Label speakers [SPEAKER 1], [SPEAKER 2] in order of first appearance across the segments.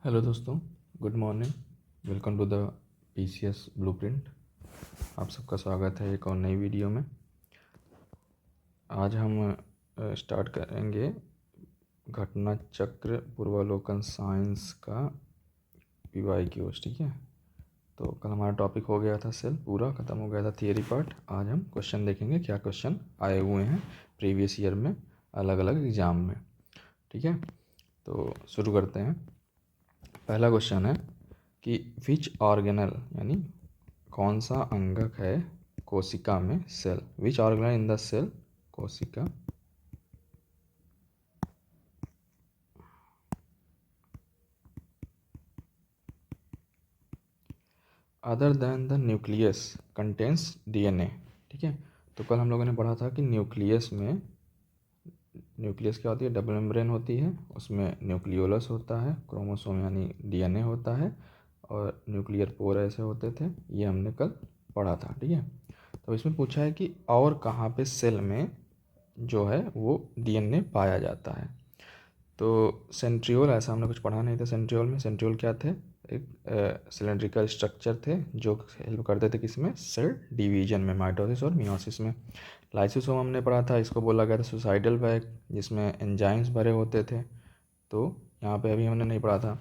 [SPEAKER 1] Hello दोस्तों, good morning. Welcome to the PCS blueprint. आप सबका स्वागत है एक और नई वीडियो में। आज हम स्टार्ट करेंगे घटना चक्र पूर्वावलोकन साइंस का PYQs। ठीक है, तो कल हमारा टॉपिक हो गया था सेल, पूरा ख़त्म हो गया था थियरी पार्ट। आज हम क्वेश्चन देखेंगे, क्या क्वेश्चन आए हुए हैं प्रीवियस ईयर में अलग अलग एग्ज़ाम में। ठीक है, तो शुरू करते हैं। पहला क्वेश्चन है कि विच ऑर्गेनल यानी कौन सा अंगक है कोशिका में, cell, which organelle in the cell कोशिका other than the nucleus contains DNA। ठीक है, तो कल हम लोगों ने पढ़ा था कि न्यूक्लियस में, न्यूक्लियस क्या होती है, डबल मेम्ब्रेन होती है, उसमें न्यूक्लियोलस होता है, क्रोमोसोम यानी DNA होता है, और न्यूक्लियर पोर ऐसे होते थे। ये हमने कल पढ़ा था। ठीक है, तो इसमें पूछा है कि और कहाँ पे सेल में जो है वो DNA पाया जाता है। तो सेंट्रियोल, ऐसा हमने कुछ पढ़ा नहीं था। सेंट्रियोल में, सेंट्रियोल क्या थे, एक सिलेंड्रिकल स्ट्रक्चर थे जो हेल्प करते थे किसमें, सेल डिवीजन में, माइटोसिस और मियोसिस में। लाइसोसोम हमने पढ़ा था, इसको बोला गया था सुसाइडल बैग, जिसमें एंजाइम्स भरे होते थे। तो यहाँ पे अभी हमने नहीं पढ़ा था।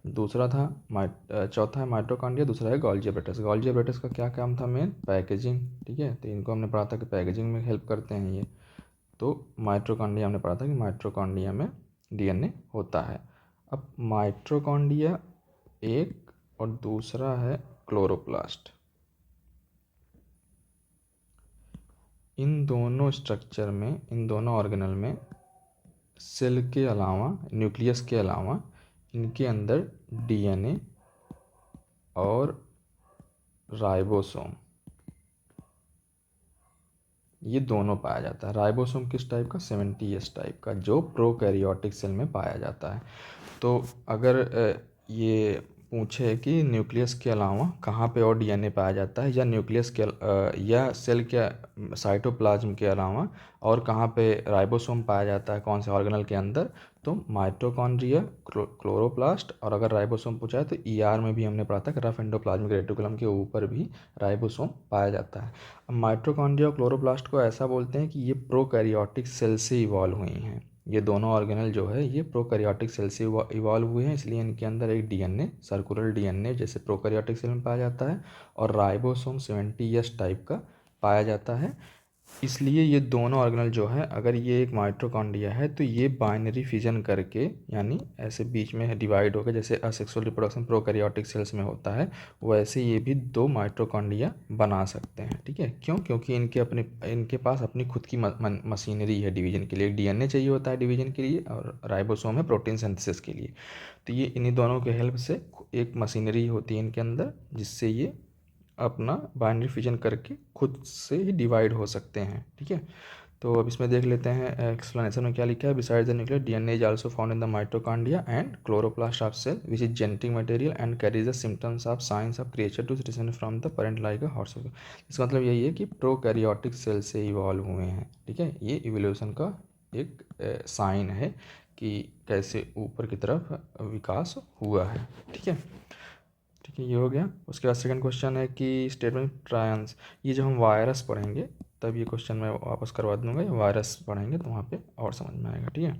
[SPEAKER 1] दूसरा था चौथा है माइटोकॉन्ड्रिया, दूसरा है गोल्गी एपरेटस। गोल्गी एपरेटस का क्या काम था, मेन पैकेजिंग। ठीक है, तो इनको हमने पढ़ा था कि पैकेजिंग में हेल्प करते हैं ये। तो माइटोकॉन्ड्रिया हमने पढ़ा था कि माइटोकॉन्ड्रिया में DNA होता है। अब माइटोकॉन्ड्रिया एक और दूसरा है क्लोरोप्लास्ट। इन दोनों स्ट्रक्चर में, इन दोनों ऑर्गेनल में सेल के अलावा, न्यूक्लियस के अलावा, इनके अंदर DNA और राइबोसोम, ये दोनों पाया जाता है। राइबोसोम किस टाइप का, 70S टाइप का, जो प्रोकैरियोटिक सेल में पाया जाता है। तो अगर ये पूछे कि न्यूक्लियस के अलावा कहाँ पे और DNA पाया जाता है, या न्यूक्लियस के या सेल के साइटोप्लाज्म के अलावा और कहाँ पे राइबोसोम पाया जाता है, कौन से ऑर्गेनल के अंदर, तो माइटोकॉन्ड्रिया, क्लोरोप्लास्ट, और अगर राइबोसोम पूछा है तो ER में भी हमने पढ़ा था कि रफ एंडोप्लाज्मिक रेटिकुलम के ऊपर भी राइबोसोम पाया जाता है। अब माइटोकॉन्ड्रिया और क्लोरोप्लास्ट को ऐसा बोलते हैं कि ये प्रोकैरियोटिक सेल से इवॉल्व हुई हैं। ये दोनों ऑर्गेनल जो है ये प्रोकैरियोटिक सेल से इवॉल्व हुए हैं, इसलिए इनके अंदर एक DNA, सर्कुलर DNA जैसे प्रोकैरियोटिक सेल में पाया जाता है, और राइबोसोम 70S टाइप का पाया जाता है। इसलिए ये दोनों ऑर्गेनल जो है, अगर ये एक माइटोकॉन्ड्रिया है तो ये बाइनरी फिजन करके, यानी ऐसे बीच में डिवाइड होकर, जैसे असेक्सुअल रिप्रोडक्शन प्रोकैरियोटिक सेल्स में होता है, वैसे ये भी दो माइटोकॉन्ड्रिया बना सकते हैं। ठीक है, क्यों, क्योंकि इनके पास अपनी खुद की मशीनरी है डिवीजन के लिए। एक DNA चाहिए होता है डिवीजन के लिए, और राइबोसोम है प्रोटीन सिंथेसिस के लिए। तो ये इन्हीं दोनों के हेल्प से एक मशीनरी होती है इनके अंदर, जिससे ये अपना बाइनरी फिजन करके खुद से ही डिवाइड हो सकते हैं। ठीक है, तो अब इसमें देख लेते हैं एक्सप्लेनेशन में क्या लिखा है। Beside the nuclear DNA is also found in the mitochondria and chloroplast of cell which is genetic material and carries the symptoms of science of creature to descend from the parent like a horse. इसका मतलब यही है कि prokaryotic cell से evolve हुए हैं। ठीक है, ये इवोल्यूशन का एक साइन है कि कैसे ऊपर की तरफ विकास हुआ है। ठीक है, ठीक है, ये हो गया। उसके बाद सेकंड क्वेश्चन है कि स्टेटमेंट ट्रायंस, ये जब हम वायरस पढ़ेंगे तब ये क्वेश्चन मैं वापस करवा दूंगा, ये वायरस पढ़ेंगे तो वहाँ पे और समझ में आएगा। ठीक है,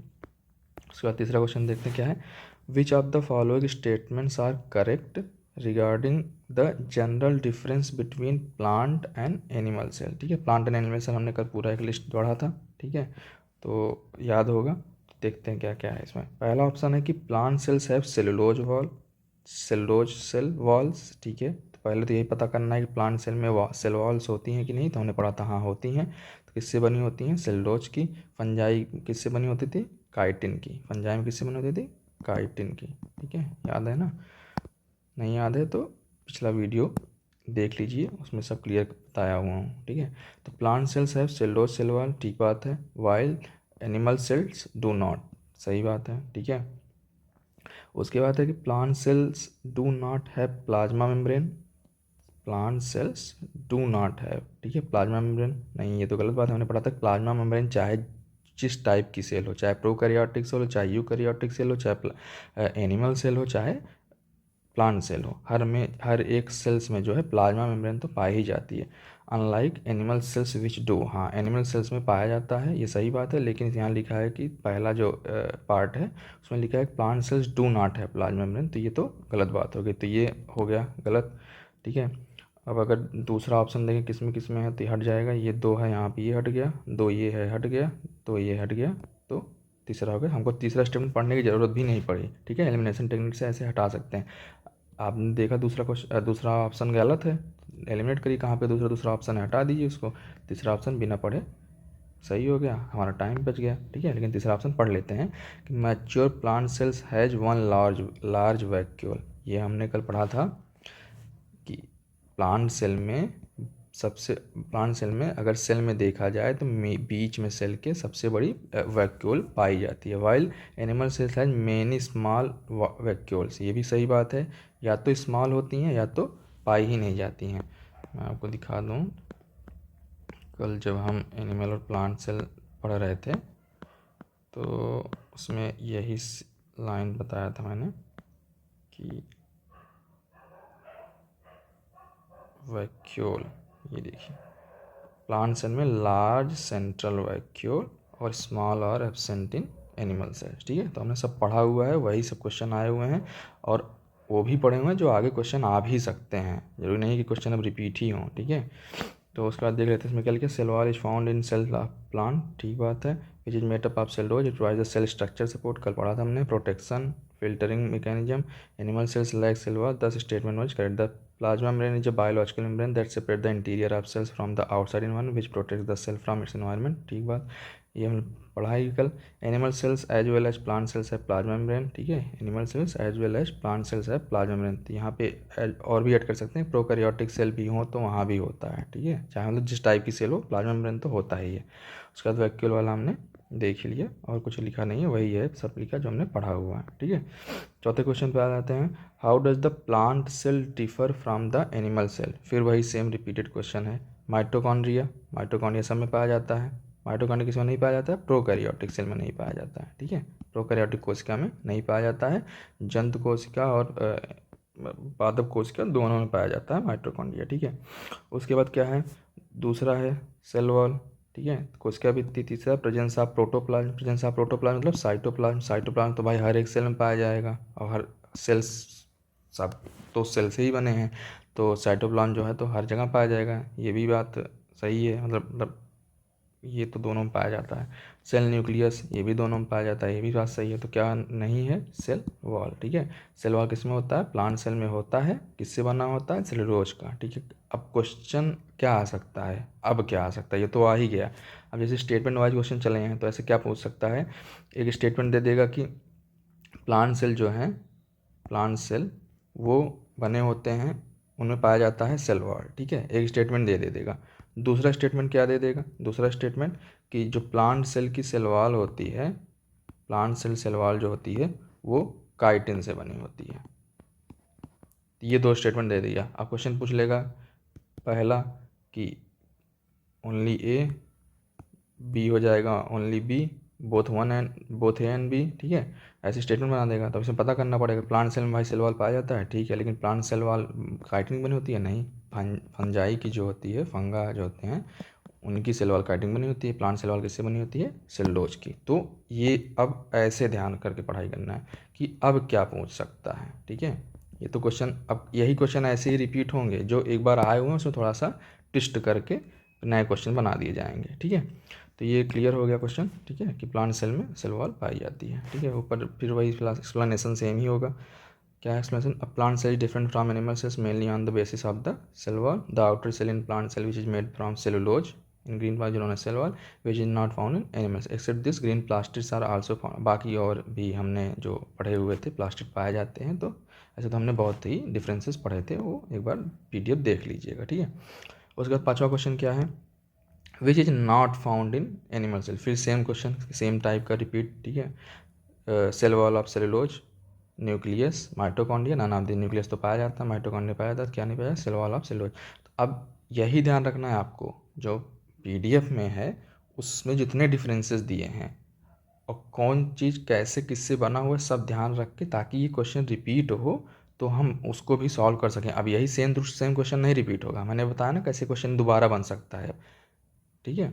[SPEAKER 1] उसके बाद तीसरा क्वेश्चन देखते हैं क्या है। Which of the following statements are correct regarding the general difference between plant and animal cell. ठीक है, प्लांट एंड एनिमल सेल हमने कल पूरा एक लिस्ट पढ़ा था। ठीक है, तो याद होगा। देखते हैं क्या क्या है इसमें। पहला ऑप्शन है कि plant cells have cellulose wall, cellulose cell walls. ठीक है, तो पहले तो यही पता करना है कि प्लांट सेल में सेल वॉल्स होती हैं कि नहीं, तो हमने पढ़ा था हाँ होती हैं। तो किससे बनी होती हैं, सेलुलोज की। फंजाई किससे बनी होती थी, काइटिन की। फंजाई में किससे बनी होती थी, काइटिन की। ठीक है, याद है ना, नहीं याद है तो पिछला वीडियो देख लीजिए, उसमें सब क्लियर बताया हुआ हूँ। ठीक है, तो plant cells have cellulose cell wall, ठीक बात है। While animal cells do not, सही बात है। ठीक है, उसके बाद है कि plant cells do not have plasma membrane, plant cells do not have, ठीक है, प्लाज्मा मेम्ब्रेन नहीं, ये तो गलत बात है। हमने पढ़ा था प्लाज्मा मेम्ब्रेन जिस टाइप की सेल हो, चाहे प्रोकैरियोटिक सेल हो, चाहे यूकैरियोटिक सेल हो, चाहे एनिमल सेल हो, चाहे प्लांट सेल हो, हर एक सेल्स में जो है प्लाज्मा मेम्ब्रेन तो पाई ही जाती है। Unlike animal cells which do, हाँ एनिमल सेल्स में पाया जाता है, ये सही बात है, लेकिन यहाँ लिखा है कि पहला जो पार्ट है उसमें लिखा है प्लांट सेल्स डू नॉट है प्लाज्मा मेम्ब्रेन, तो ये तो गलत बात हो गई, तो ये हो गया गलत। ठीक है, अब अगर दूसरा ऑप्शन देखें किस में है तो ये हट जाएगा, ये 2 है यहाँ पे, ये हट गया, 2 ये है हट गया, तो ये हट गया, तो तीसरा हो गया। हमको तीसरा स्टेटमेंट पढ़ने की ज़रूरत भी नहीं पड़ी। ठीक है, एलिमिनेशन टेक्निक से ऐसे हटा सकते हैं। आपने देखा दूसरा ऑप्शन गलत है, एलिमिनेट करिए कहाँ पे, दूसरा ऑप्शन है, हटा दीजिए उसको, तीसरा ऑप्शन बिना पढ़े सही हो गया, हमारा टाइम बच गया। ठीक है, लेकिन तीसरा ऑप्शन पढ़ लेते हैं कि mature plant cells has one large vacuole, ये हमने कल पढ़ा था कि प्लांट सेल में अगर सेल में देखा जाए तो बीच में सेल के सबसे बड़ी वैक्यूल पाई जाती है, while animal sales has many small vacuoles, ये भी सही बात है, या तो स्मॉल होती हैं या तो पाई ही नहीं जाती हैं। मैं आपको दिखा दूं, कल जब हम एनिमल और प्लांट सेल पढ़ रहे थे तो उसमें यही लाइन बताया था मैंने कि वैक्यूल, ये देखिए प्लांट सेल में लार्ज सेंट्रल वैक्यूल और स्मॉल और एब्सेंट इन एनिमल सेल्स। ठीक है, तो हमने सब पढ़ा हुआ है, वही सब क्वेश्चन आए हुए हैं, और वो भी पढ़े हुए हैं जो आगे क्वेश्चन आ भी सकते हैं, जरूरी नहीं कि क्वेश्चन अब रिपीट ही हों। ठीक है, तो उसके बाद देख लेते हैं इसमें क्या लिखा, cell wall is found in cell of plant, ठीक बात है, which is made up of cellulose, it provides the cell structure support, कल पढ़ा था हमने, protection, filtering mechanism, animal cells like cell wall, this statement was correct. The plasma membrane is a biological membrane that separates the interior of cells from the outside environment which protects the cell from its environment, ठीक बात, ये हम पढ़ा ही कल। Animal cells as well as plant cells है plasma membrane, ठीक है, animal cells as well as plant cells है प्लाज्मा मेम्ब्रेन, तो यहाँ पे और भी ऐड कर सकते हैं, प्रोकैरियोटिक सेल भी हो तो वहाँ भी होता है। ठीक है, चाहे मतलब जिस टाइप की सेल हो प्लाज्मा मेम्ब्रेन तो होता ही है। उसके बाद वैक्यूल वाला हमने देख लिया, और कुछ लिखा नहीं है, वही है सब लिखा जो हमने पढ़ा हुआ है। ठीक है, चौथे क्वेश्चन पे आ जाते हैं, how does the plant cell differ from the animal cell, फिर वही सेम रिपीटेड क्वेश्चन है। माइटोकॉन्ड्रिया सब में पाया जाता है, माइटोकॉन्ड्रिया किसमें नहीं पाया जाता है, प्रोकैरियोटिक सेल में नहीं पाया जाता है। ठीक है, प्रोकैरियोटिक कोशिका में नहीं पाया जाता है, जंतु कोशिका और पादप कोशिका दोनों में पाया जाता है माइटोकॉन्ड्रिया। ठीक है, उसके बाद क्या है, दूसरा है सेल वॉल। ठीक है, कोशिका भित्ति, तीसरा प्रेजेंस ऑफ प्रोटोप्लाज्म मतलब साइटोप्लाज्म तो भाई हर एक सेल में पाया जाएगा, और हर सेल्स सब तो सेल से ही बने हैं, तो साइटोप्लाज्म जो है तो हर जगह पाया जाएगा, ये भी बात सही है, मतलब ये तो दोनों में पाया जाता है। सेल न्यूक्लियस ये भी दोनों में पाया जाता है, ये भी बात सही है, तो क्या नहीं है, सेल वॉल। ठीक है, सेल वॉल किस में होता है, प्लांट सेल में होता है, किससे बना होता है, सेलुलोज का। ठीक है, अब क्वेश्चन क्या आ सकता है, अब क्या आ सकता है, ये तो आ ही गया। अब जैसे स्टेटमेंट वाइज क्वेश्चन चले हैं तो ऐसे क्या पूछ सकता है, एक स्टेटमेंट दे देगा कि प्लांट सेल जो है, प्लांट सेल वो बने होते हैं, उनमें पाया जाता है सेल वॉल। ठीक है, एक स्टेटमेंट दे देगा। दूसरा स्टेटमेंट क्या दे देगा, दूसरा स्टेटमेंट कि जो प्लांट सेल की सेल वॉल होती है, प्लांट सेल वॉल जो होती है वो काइटिन से बनी होती है। ये दो स्टेटमेंट दे दिया। अब क्वेश्चन पूछ लेगा पहला कि ओनली ए, बी हो जाएगा only B, both A and B. ठीक है, ऐसे स्टेटमेंट बना देगा, तो इसे पता करना पड़ेगा प्लांट सेल में भाई सेल वॉल पाया जाता है, ठीक है, लेकिन प्लांट सेल वॉल काइटिन बनी होती है नहीं, फंजाई की जो होती है, फंगा जो होते हैं उनकी सेल वॉल काइटिन बनी होती है, प्लांट सेल वॉल किससे बनी होती है, सेलुलोज की। तो ये अब ऐसे ध्यान करके पढ़ाई करना है कि अब क्या पूछ सकता है। ठीक है, ये तो क्वेश्चन, अब यही क्वेश्चन ऐसे ही रिपीट होंगे, जो एक बार आए हुए हैं उसमें थोड़ा सा ट्विस्ट करके नए क्वेश्चन बना दिए जाएंगे। ठीक है, तो ये क्लियर हो गया क्वेश्चन। ठीक है, कि प्लांट सेल में सेल वॉल पाई जाती है। ठीक है, ऊपर फिर वही एक्सप्लेनेशन सेम ही होगा। क्या explanation, a plant cell is different from animal cells mainly on the basis of the cell wall, the outer cell in plant cell which is made from cellulose in green plast known as cell wall which is not found in animals except this green plastids are also found। बाकी और भी हमने जो पढ़े हुए थे plastid पाए जाते हैं, तो ऐसे तो हमने बहुत ही डिफरेंसेस पढ़े थे, वो एक बार पीडीएफ देख लीजिएगा। ठीक है, उसके बाद पांचवा क्वेश्चन क्या है, which is not found in animal cell, फिर सेम क्वेश्चन सेम टाइप का रिपीट। ठीक है, cell wall of cellulose, nucleus, mitochondria, none of the nucleus तो पाया जाता है, माइटोकॉन्ड्रिया पाया जाता है, क्या नहीं पाया, सेल वॉल ऑफ सेलुलोज। तो अब यही ध्यान रखना है आपको, जो पीडीएफ में है उसमें जितने डिफरेंसेस दिए हैं और कौन चीज़ कैसे किससे बना हुआ है सब ध्यान रख के, ताकि ये क्वेश्चन रिपीट हो तो हम उसको भी सॉल्व कर सकें। अब यही सेम सेम क्वेश्चन नहीं रिपीट होगा, मैंने बताया ना कैसे क्वेश्चन दोबारा बन सकता है। ठीक है,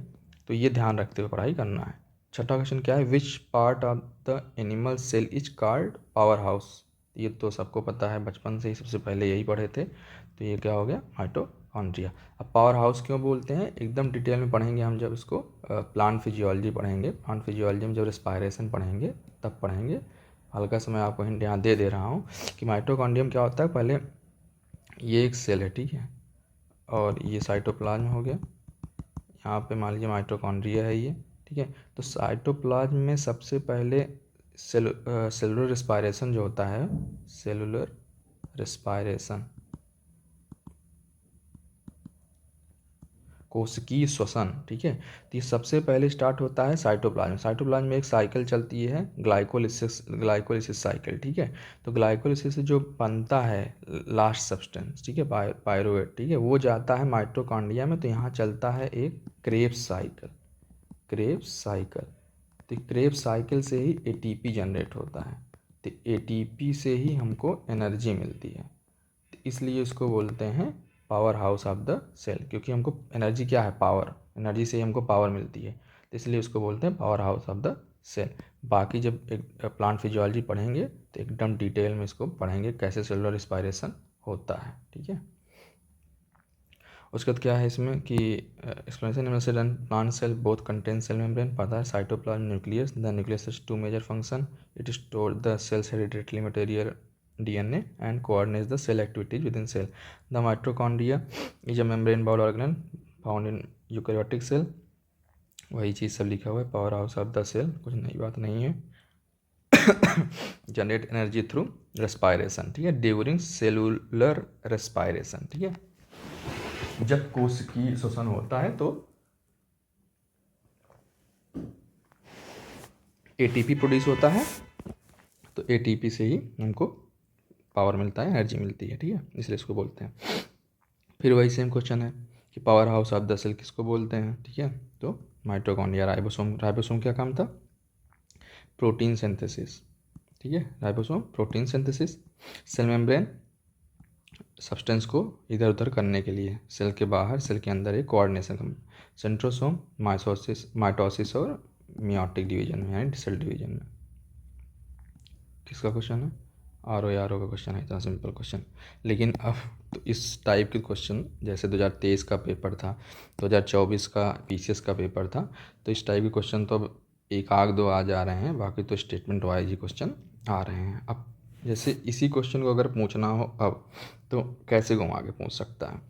[SPEAKER 1] तो ये ध्यान रखते हुए पढ़ाई करना है। छठा क्वेश्चन क्या है, which part of the animal cell is called powerhouse. ये तो सबको पता है, बचपन से ही सबसे पहले यही पढ़े थे। तो ये क्या हो गया, माइटोकॉन्ड्रिया। अब पावर हाउस क्यों बोलते हैं एकदम डिटेल में पढ़ेंगे हम जब इसको प्लांट फिजियोलॉजी पढ़ेंगे। प्लांट फिजियोलॉजी में जब रेस्पायरेशन पढ़ेंगे तब पढ़ेंगे। हल्का सा मैं आपको हिंट यहाँ दे रहा हूँ कि माइटोकॉन्ड्रियम क्या होता है। पहले ये एक सेल है, ठीक है, और ये साइटोप्लाज्म हो गया। यहाँ पे मान लीजिए माइटोकॉन्ड्रिया है ये, ठीक है। तो साइटोप्लाज्म में सबसे पहले सेलुलर रेस्पायरेशन जो होता है, सेलुलर रेस्पायरेशन, कोशिकीय श्वसन, ठीक है। तो ये सबसे पहले स्टार्ट होता है साइटोप्लाज्म। साइटोप्लाज्म में एक साइकिल चलती है, ग्लाइकोलिसिस साइकिल, ठीक है। तो ग्लाइकोलिसिस से जो बनता है लास्ट सब्सटेंस, ठीक है, पायरुवेट, ठीक है, वो जाता है माइटोकॉन्ड्रिया में। तो यहाँ चलता है एक क्रेब्स साइकिल, क्रेब्स साइकिल। तो क्रेब्स साइकिल से ही एटीपी जनरेट होता है। तो एटीपी से ही हमको एनर्जी मिलती है। तो इसलिए इसको बोलते हैं power house of the cell, क्योंकि हमको एनर्जी क्या है, पावर, एनर्जी से ही हमको पावर मिलती है। तो इसलिए उसको बोलते हैं power house of the cell. बाकी जब एक प्लांट फिजियोलॉजी पढ़ेंगे तो एकदम डिटेल में इसको पढ़ेंगे कैसे सेलुलर रिस्पायरेशन होता है, ठीक है। उसके बाद क्या है इसमें कि एक्सप्लेनेशन से done, plant cell both contain cell membrane, पता है, cytoplasm, nucleus. The nucleus has two major function, it store the cell's hereditary material DNA and coordinates the cell activities within cell. The mitochondria is a membrane bound organelle found in eukaryotic cell. वही चीज़ सब लिखा हुआ है, power house of the cell, कुछ नई बात नहीं है। जनरेट एनर्जी थ्रू रेस्पायरेशन, ठीक है, ड्यूरिंग सेलुलर रेस्पायरेशन, ठीक है। जब कोशिकीय श्वसन होता है तो एटीपी प्रोड्यूस होता है, तो एटीपी से ही हमको पावर मिलता है, एनर्जी मिलती है, ठीक है, इसलिए इसको बोलते हैं। फिर वही सेम क्वेश्चन है कि power house of the cell किसको बोलते हैं, ठीक है। तो माइटोकॉन्ड्रिया, राइबोसोम। राइबोसोम क्या काम था, प्रोटीन सिंथेसिस, ठीक है, ribosome protein synthesis. Cell membrane substance को इधर उधर करने के लिए, सेल के बाहर सेल के अंदर एक कोऑर्डिनेशन। सेंट्रोसोम माइटोसिस और मियोटिक डिवीजन में, यानी सेल डिवीजन में। किसका क्वेश्चन है, आर ओ का क्वेश्चन है, इतना सिंपल क्वेश्चन। लेकिन अब तो इस टाइप के क्वेश्चन जैसे 2023 का पेपर था, 2024 का PCS का पेपर था, तो इस टाइप के क्वेश्चन तो अब एक आध दो आ जा रहे हैं, बाकी तो स्टेटमेंट वाइज ही क्वेश्चन आ रहे हैं। अब जैसे इसी क्वेश्चन को अगर पूछना हो अब, तो कैसे घुमा के पूछ सकता है,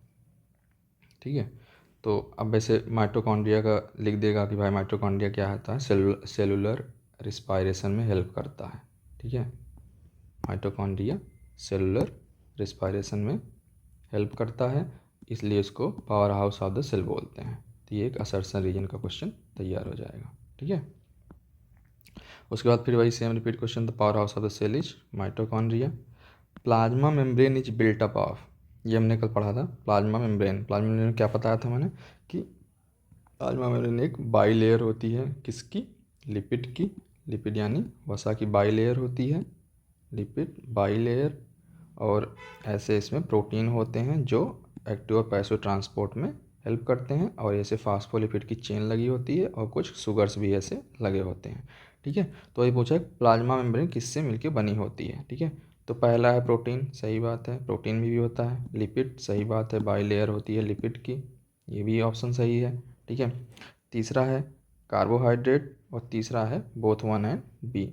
[SPEAKER 1] ठीक है। तो अब वैसे माइटोकॉन्ड्रिया का लिख देगा कि भाई माइटोकॉन्ड्रिया क्या होता है, सेलुलर रिस्पायरेशन में हेल्प करता है, ठीक है। माइटोकॉन्ड्रिया सेलुलर रिस्पायरेशन में हेल्प करता है, इसलिए इसको power house of the cell बोलते हैं। तो ये एक असर्शन रीजन का क्वेश्चन तैयार हो जाएगा, ठीक है। उसके बाद फिर वही same repeat question, the power house of the cell is mitochondria. Plasma membrane is built up of, ये हमने कल पढ़ा था। प्लाज्मा मेम्ब्रेन, प्लाज्मा मेम्ब्रेन क्या बताया था मैंने कि प्लाज्मा मेम्ब्रेन एक बाई लेयर होती है, किसकी, लिपिड की, लिपिड यानी वसा की बाई लेयर होती है, लिपिड बाई लेयर। और ऐसे इसमें प्रोटीन होते हैं जो एक्टिव और पैसिव ट्रांसपोर्ट में हेल्प करते हैं, और ऐसे फास्फोलिपिड की चेन लगी होती है और कुछ शुगर्स भी ऐसे लगे होते हैं, ठीक है। तो ये पूछा प्लाज्मा मेम्ब्रेन किससे मिलके बनी होती है, ठीक है। तो पहला है प्रोटीन, सही बात है, प्रोटीन भी होता है। लिपिड, सही बात है, बाई लेयर होती है लिपिड की, ये भी ऑप्शन सही है, ठीक है। तीसरा है कार्बोहाइड्रेट, और तीसरा है बोथ 1 एंड B,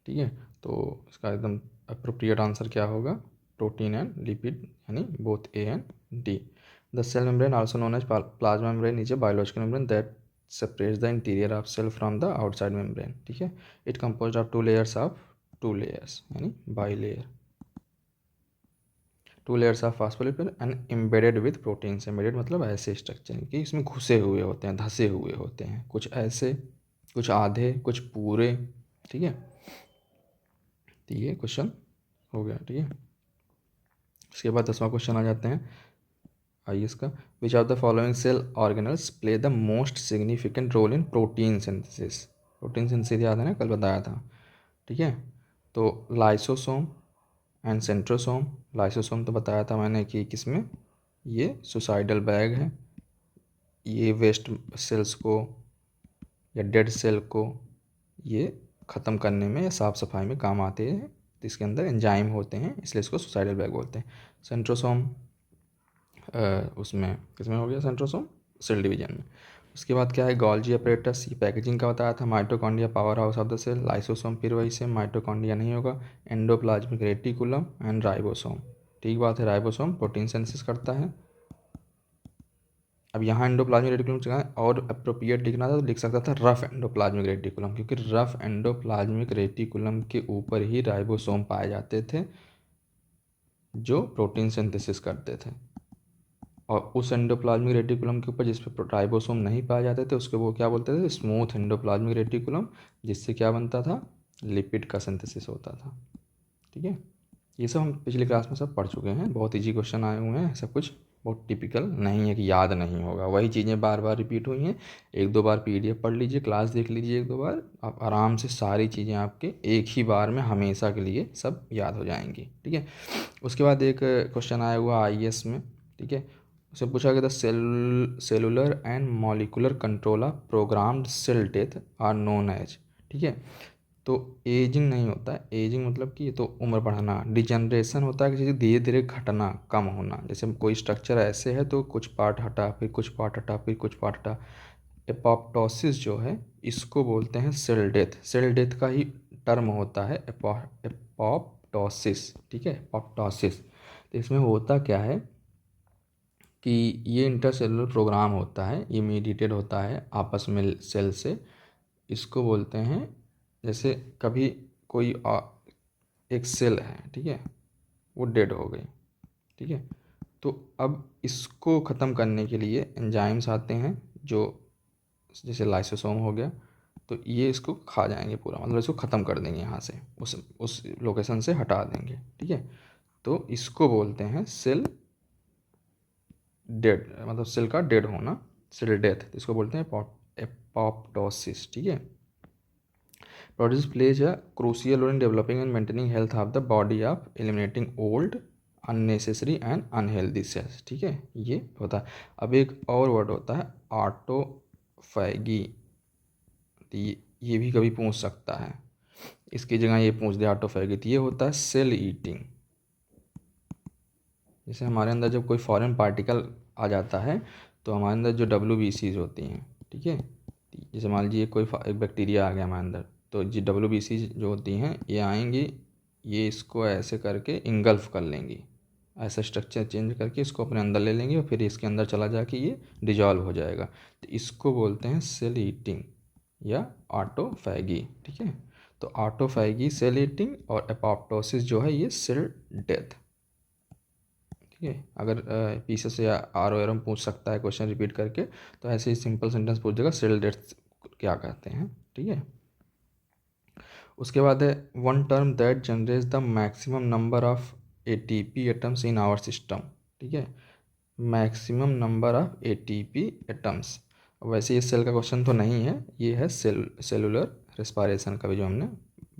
[SPEAKER 1] ठीक है। तो इसका एकदम अप्रोप्रिएट आंसर क्या होगा, प्रोटीन एंड लिपिड, यानी both A and D। The cell membrane also known as plasma membrane is a biological membrane that separates the interior of cell from the outside membrane, ठीक है। It composed of two layers यानी bilayer, two layers of phospholipid and embedded with protein. Embedded मतलब ऐसे structure कि इसमें घुसे हुए होते हैं, धसे हुए होते हैं, कुछ ऐसे, कुछ आधे, कुछ पूरे, ठीक है। तो ये क्वेश्चन हो गया, ठीक है। उसके बाद 10वां क्वेश्चन आ जाते हैं, IS का, which of the following cell organelles play the most significant role in protein synthesis. Protein synthesis याद है ना, कल बताया था। ठीक है, तो लाइसोसोम एंड सेंट्रोसोम। लाइसोसोम तो बताया था मैंने कि किसमें, ये सुसाइडल बैग है, ये वेस्ट सेल्स को या डेड सेल को ये ख़त्म करने में या साफ़ सफाई में काम आते हैं, तो इसके अंदर एंजाइम होते हैं, इसलिए इसको सुसाइडल बैग बोलते हैं। सेंट्रोसोम उसमें किसमें हो गया, सेंट्रोसोम सेल डिवीजन में। उसके बाद क्या है, गोल्जी अपरेटस, ये पैकेजिंग का बताया था। Mitochondria power house of the cell. Lysosome फिर वही से, माइटोकॉन्ड्रिया नहीं होगा। Endoplasmic reticulum and ribosome. ठीक बात है, राइबोसोम प्रोटीन सिंथेसिस करता है। अब यहाँ एंडोप्लाज्मिक रेटिकुलम जगह और अप्रोप्रिएट लिखना था तो लिख सकता था रफ एंडोप्लाज्मिक रेटिकुलम, क्योंकि रफ एंडोप्लाज्मिक रेटिकुलम के ऊपर ही राइबोसोम पाए जाते थे जो प्रोटीन सिंथेसिस करते थे, और उस एंडोप्लाज्मिक रेटिकुलम के ऊपर जिस पे राइबोसोम नहीं पाए जाते थे उसको वो क्या बोलते थे, स्मूथ एंडोप्लाज्मिक रेटिकुलम, जिससे क्या बनता था, लिपिड का सिंथेसिस होता था। ठीक है, ये सब हम पिछली क्लास में सब पढ़ चुके हैं, बहुत इजी क्वेश्चन आए हुए हैं, सब कुछ बहुत टिपिकल नहीं है कि याद नहीं होगा, वही चीज़ें बार बार रिपीट हुई हैं। एक दो बार PDF पढ़ लीजिए, क्लास देख लीजिए एक दो बार, आप आराम से सारी चीज़ें आपके एक ही बार में हमेशा के लिए सब याद हो जाएंगी। ठीक है, उसके बाद एक क्वेश्चन आया हुआ IS में। ठीक है, उससे पूछा गया था cellular and molecular control of programmed cell death are known as. ठीक है, तो एजिंग नहीं होता है, एजिंग मतलब कि ये तो उम्र बढ़ना। डिजनरेशन होता है कि चीज़ धीरे धीरे घटना, कम होना, जैसे कोई स्ट्रक्चर ऐसे है तो कुछ पार्ट हटा, फिर कुछ पार्ट हटा, फिर कुछ पार्ट हटा। एपोप्टोसिस जो है इसको बोलते हैं सेल डेथ, सेल डेथ का ही टर्म होता है एपोप्टोसिस। ठीक है, एपोप्टोसिस। तो इसमें होता क्या है कि ये इंटरसेलुलर प्रोग्राम होता है, ये मीडिएटेड होता है आपस में सेल से। इसको बोलते हैं, जैसे कभी कोई एक सेल है, ठीक है, वो डेड हो गई। ठीक है, तो अब इसको ख़त्म करने के लिए एंजाइम्स आते हैं, जो जैसे लाइसोसोम हो गया, तो ये इसको खा जाएंगे पूरा, मतलब इसको ख़त्म कर देंगे, यहाँ से उस लोकेशन से हटा देंगे। ठीक है, तो इसको बोलते हैं सेल डेड, मतलब सेल का डेड होना, सेल डेथ, इसको बोलते हैं एपोप्टोसिस। ठीक है, produce plays a crucial role in developing and maintaining health of the body of eliminating old unnecessary and unhealthy cells. ठीक है, ये होता है। अब एक और वर्ड होता है ऑटोफैगी, तो ये भी कभी पूछ सकता है, इसकी जगह ये पूछ दे ऑटोफैगी, तो ये होता है सेल ईटिंग। जैसे हमारे अंदर जब कोई फॉरेन पार्टिकल आ जाता है तो हमारे अंदर जो WBCs होती हैं, ठीक है, जैसे मान लीजिए कोई एक बैक्टीरिया आ गया हमारे अंदर, तो जी WBCs जो होती हैं ये आएंगी, ये इसको ऐसे करके इंगल्फ कर लेंगी, ऐसा स्ट्रक्चर चेंज करके इसको अपने अंदर ले लेंगे और फिर इसके अंदर चला जाके ये डिजॉल्व हो जाएगा, तो इसको बोलते हैं सेल ईटिंग या ऑटोफैगी। ठीक है, तो ऑटोफैगी सेल ईटिंग और एपोप्टोसिस जो है ये सेल डेथ। ठीक है, अगर पीसेस या ROR में पूछ सकता है क्वेश्चन रिपीट करके, तो ऐसे ही सिंपल सेंटेंस पूछ देगा सेल डेथ क्या कहते हैं। ठीक है, उसके बाद है one term that generates the maximum number of ATP atoms in our system. ठीक है, maximum number of ATP atoms, वैसे ये सेल का क्वेश्चन तो नहीं है, ये है सेलुलर रेस्पिरेशन का भी, जो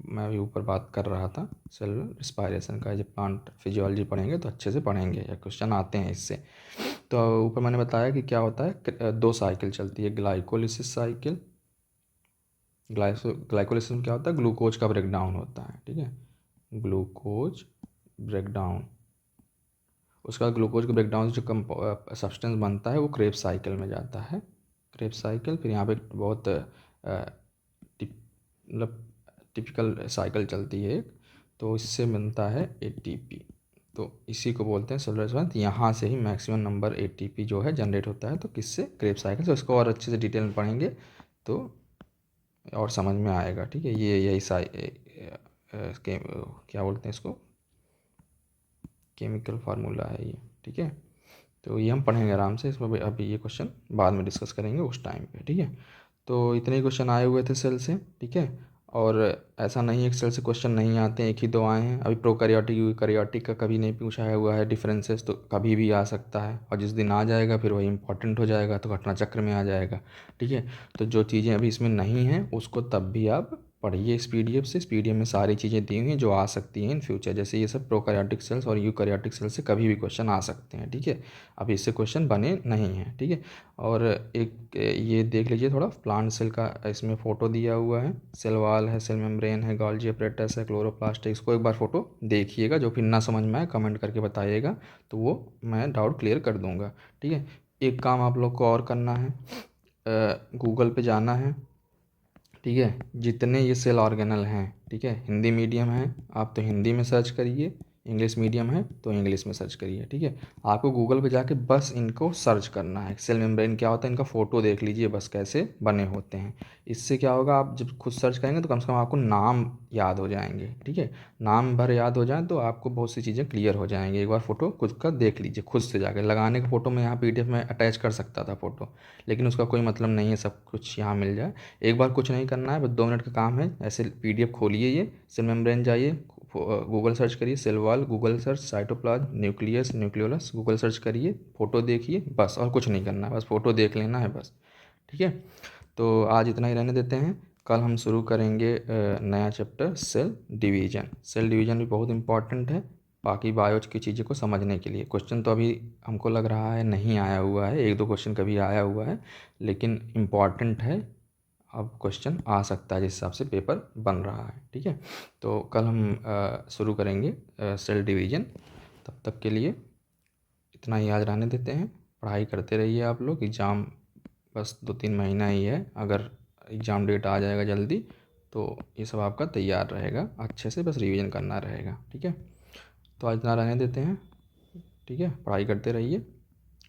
[SPEAKER 1] मैं अभी ऊपर बात कर रहा था, सेलुलर रेस्पिरेशन का। जब प्लांट फिजियोलॉजी पढ़ेंगे तो अच्छे से पढ़ेंगे, या क्वेश्चन आते हैं इससे। तो ऊपर मैंने बताया कि क्या होता है, दो साइकिल चलती है, ग्लाइकोलिसिस साइकिल। ग्लाइकोलिसिस में क्या होता है, ग्लूकोज का ब्रेकडाउन होता है। ठीक है, ग्लूकोज ब्रेकडाउन, उसका ग्लूकोज के ब्रेकडाउन से जो सब्सटेंस बनता है वो क्रेब्स साइकिल में जाता है। क्रेब्स साइकिल, फिर यहाँ पे बहुत मतलब टिपिकल साइकिल चलती है एक, तो इससे बनता है ATP, तो इसी को बोलते हैं सेलुलर रेस्पॉन्स। यहाँ से ही मैक्सिमम नंबर ATP जो है जनरेट होता है, तो किससे, क्रेब्स साइकिल से। इसको और अच्छे से डिटेल में पढ़ेंगे तो और समझ में आएगा। ठीक है, ये यही क्या बोलते हैं इसको, केमिकल फार्मूला है ये। ठीक है, तो ये हम पढ़ेंगे आराम से, इसमें अभी ये क्वेश्चन बाद में डिस्कस करेंगे उस टाइम पे। ठीक है, तो इतने ही क्वेश्चन आए हुए थे सेल से। ठीक है, और ऐसा नहीं है एक्सेल से क्वेश्चन नहीं आते हैं, एक ही दो आए हैं। अभी प्रोकैरियोटिक यूकैरियोटिक का कभी नहीं पूछा है हुआ है डिफरेंसेस, तो कभी भी आ सकता है, और जिस दिन आ जाएगा फिर वही इंपॉर्टेंट हो जाएगा, तो घटना चक्र में आ जाएगा। ठीक है, तो जो चीज़ें अभी इसमें नहीं हैं उसको तब भी आप पढ़िए इस पीडीएफ से। इस पीडीएफ में सारी चीज़ें दी हुई हैं जो आ सकती हैं इन फ्यूचर, जैसे ये सब प्रोकैरियोटिक सेल्स और यूकैरियोटिक सेल्स से कभी भी क्वेश्चन आ सकते हैं। ठीक है, अभी इससे क्वेश्चन बने नहीं हैं। ठीक है, और एक ये देख लीजिए थोड़ा प्लांट सेल का, इसमें फ़ोटो दिया हुआ है, सेल वॉल है, सेल मेम्ब्रेन है, गोल्गी apparatus है, क्लोरोप्लास्ट है। इसको एक बार फ़ोटो देखिएगा, जो फिर ना समझ में आए कमेंट करके बताइएगा, तो वो मैं डाउट क्लियर कर दूंगा। ठीक है, एक काम आप लोग को और करना है, गूगल पे जाना है। ठीक है, जितने ये सेल ऑर्गेनल हैं, ठीक है, हिंदी मीडियम है आप तो हिंदी में सर्च करिए, इंग्लिश मीडियम है तो इंग्लिश में सर्च करिए। ठीक है, आपको गूगल पे जाके बस इनको सर्च करना है। सेल मेम्ब्रेन क्या होता है, इनका फ़ोटो देख लीजिए बस कैसे बने होते हैं। इससे क्या होगा, आप जब खुद सर्च करेंगे तो कम से कम आपको नाम याद हो जाएंगे। ठीक है, नाम भर याद हो जाए तो आपको बहुत सी चीज़ें क्लियर हो जाएंगी। एक बार फ़ोटो खुद का देख लीजिए, खुद से जाकर लगाने का फ़ोटो मैं यहाँ पीडीएफ में अटैच कर सकता था फ़ोटो, लेकिन उसका कोई मतलब नहीं है, सब कुछ यहाँ मिल जाए। एक बार कुछ नहीं करना है, बस 2 मिनट का काम है। ऐसे पीडीएफ खोलिए, ये सेल मेम्ब्रेन जाइए, गूगल सर्च करिए, cell wall Google search, cytoplasm, nucleus, nucleolus Google search करिए, फ़ोटो देखिए, बस और कुछ नहीं करना है, बस फ़ोटो देख लेना है बस। ठीक है, तो आज इतना ही रहने देते हैं। कल हम शुरू करेंगे नया chapter cell division. Cell division भी बहुत इंपॉर्टेंट है बाकी बायोज की चीज़ों को समझने के लिए। क्वेश्चन तो अभी हमको लग रहा है नहीं आया हुआ है, एक दो क्वेश्चन कभी आया हुआ है, लेकिन इम्पॉर्टेंट है। अब क्वेश्चन आ सकता है जिस हिसाब से पेपर बन रहा है। ठीक है, तो कल हम शुरू करेंगे सेल डिवीज़न। तब तक के लिए इतना ही आज रहने देते हैं। पढ़ाई करते रहिए आप लोग, एग्ज़ाम बस 2-3 महीना ही है। अगर एग्ज़ाम डेट आ जाएगा जल्दी तो ये सब आपका तैयार रहेगा, अच्छे से बस रिवीजन करना रहेगा। ठीक है, तो आज इतना रहने देते हैं। ठीक है, पढ़ाई करते रहिए,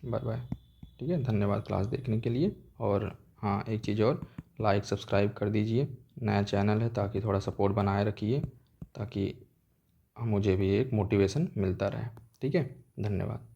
[SPEAKER 1] बाय बाय। ठीक है, धन्यवाद क्लास देखने के लिए। और हाँ, एक चीज़ और, लाइक सब्सक्राइब कर दीजिए, नया चैनल है, ताकि थोड़ा सपोर्ट बनाए रखिए, ताकि मुझे भी एक मोटिवेशन मिलता रहे। ठीक है, धन्यवाद।